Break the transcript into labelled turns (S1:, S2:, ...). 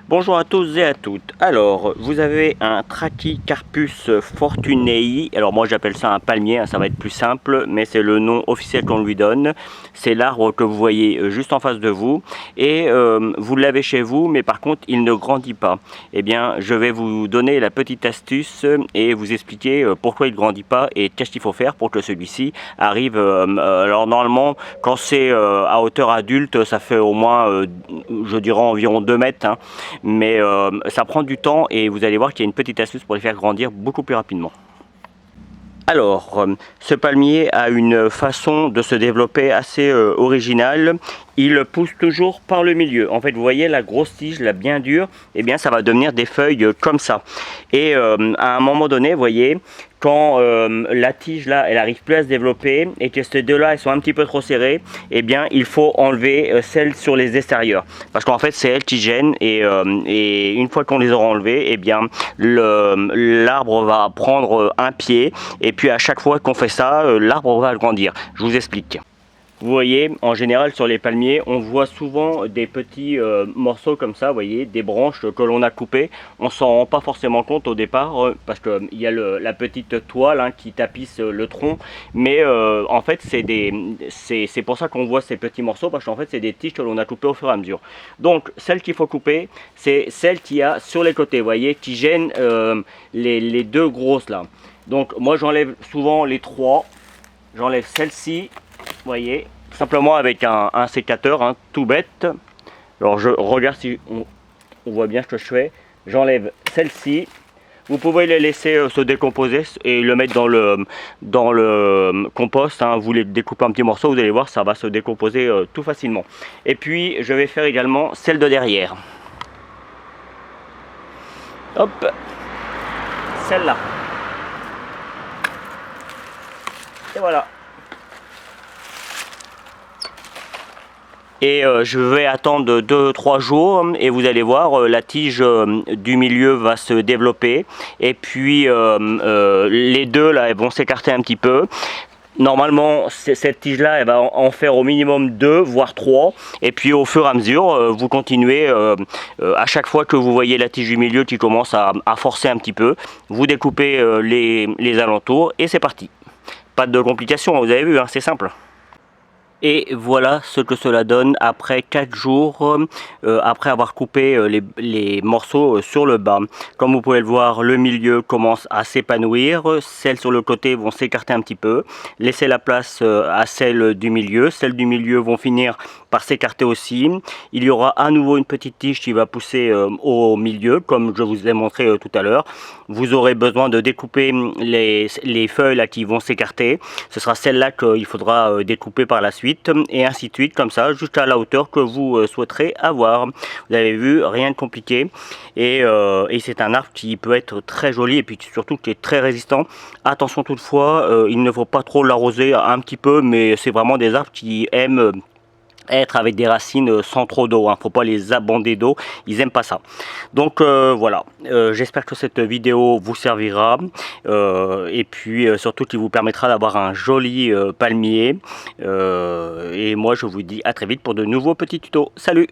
S1: Bonjour à tous et à toutes. Alors, vous avez un Trachycarpus fortunei. Alors moi j'appelle ça un palmier, ça va être plus simple, mais c'est le nom officiel qu'on lui donne. C'est l'arbre que vous voyez juste en face de vous et vous l'avez chez vous, mais par contre il ne grandit pas. Eh bien, je vais vous donner la petite astuce et vous expliquer pourquoi il ne grandit pas et qu'est-ce qu'il faut faire pour que celui-ci arrive. Alors normalement, quand c'est à hauteur adulte, ça fait au moins, je dirais environ 2 mètres. Hein. Mais ça prend du temps et vous allez voir qu'il y a une petite astuce pour les faire grandir beaucoup plus rapidement. Alors, ce palmier a une façon de se développer assez originale. Il pousse toujours par le milieu. En fait, vous voyez la grosse tige, la bien dure, eh bien ça va devenir des feuilles comme ça. Et à un moment donné, vous voyez, quand la tige là, elle arrive plus à se développer et que ces deux là, elles sont un petit peu trop serrées, eh bien il faut enlever celles sur les extérieurs. Parce qu'en fait, c'est elles qui gênent et une fois qu'on les aura enlevées, eh bien l'arbre va prendre un pied et puis à chaque fois qu'on fait ça, l'arbre va grandir. Je vous explique. Vous voyez, en général sur les palmiers, on voit souvent des petits morceaux comme ça, vous voyez, des branches que l'on a coupées. On s'en rend pas forcément compte au départ parce qu'il y a la petite toile hein, qui tapisse le tronc. Mais en fait, c'est pour ça qu'on voit ces petits morceaux parce qu'en fait, c'est des tiges que l'on a coupées au fur et à mesure. Donc, celle qu'il faut couper, c'est celle qu'il y a sur les côtés, vous voyez, qui gênent les deux grosses là. Donc, moi, j'enlève souvent les trois. J'enlève celle-ci. Vous voyez, simplement avec un sécateur, hein, tout bête. Alors je regarde si on voit bien ce que je fais. J'enlève celle-ci. Vous pouvez les laisser se décomposer et le mettre dans le compost. Hein. Vous les découpez en petits morceaux, vous allez voir, ça va se décomposer tout facilement. Et puis je vais faire également celle de derrière. Hop, celle-là. Et voilà. Et je vais attendre 2-3 jours et vous allez voir la tige du milieu va se développer et puis les deux là elles vont s'écarter un petit peu. Normalement cette tige là elle va en faire au minimum 2 voire 3 et puis au fur et à mesure vous continuez à chaque fois que vous voyez la tige du milieu qui commence à forcer un petit peu, vous découpez les alentours et c'est parti. Pas de complications, vous avez vu, hein, c'est simple. Et voilà ce que cela donne après 4 jours, après avoir coupé les morceaux sur le bas. Comme vous pouvez le voir, le milieu commence à s'épanouir, celles sur le côté vont s'écarter un petit peu, laisser la place à celles du milieu. Celles du milieu vont finir par s'écarter aussi. Il y aura à nouveau une petite tige qui va pousser au milieu, comme je vous ai montré tout à l'heure. Vous aurez besoin de découper les feuilles là qui vont s'écarter. Ce sera celle-là qu'il faudra découper par la suite. Et ainsi de suite, comme ça, jusqu'à la hauteur que vous souhaiterez avoir. Vous avez vu, rien de compliqué. Et c'est un arbre qui peut être très joli et puis surtout qui est très résistant. Attention toutefois, il ne faut pas trop l'arroser un petit peu, mais c'est vraiment des arbres qui aiment être avec des racines sans trop d'eau, hein. Faut pas les abonder d'eau, ils aiment pas ça. Donc voilà, j'espère que cette vidéo vous servira et puis surtout qui vous permettra d'avoir un joli palmier et moi je vous dis à très vite pour de nouveaux petits tutos. Salut!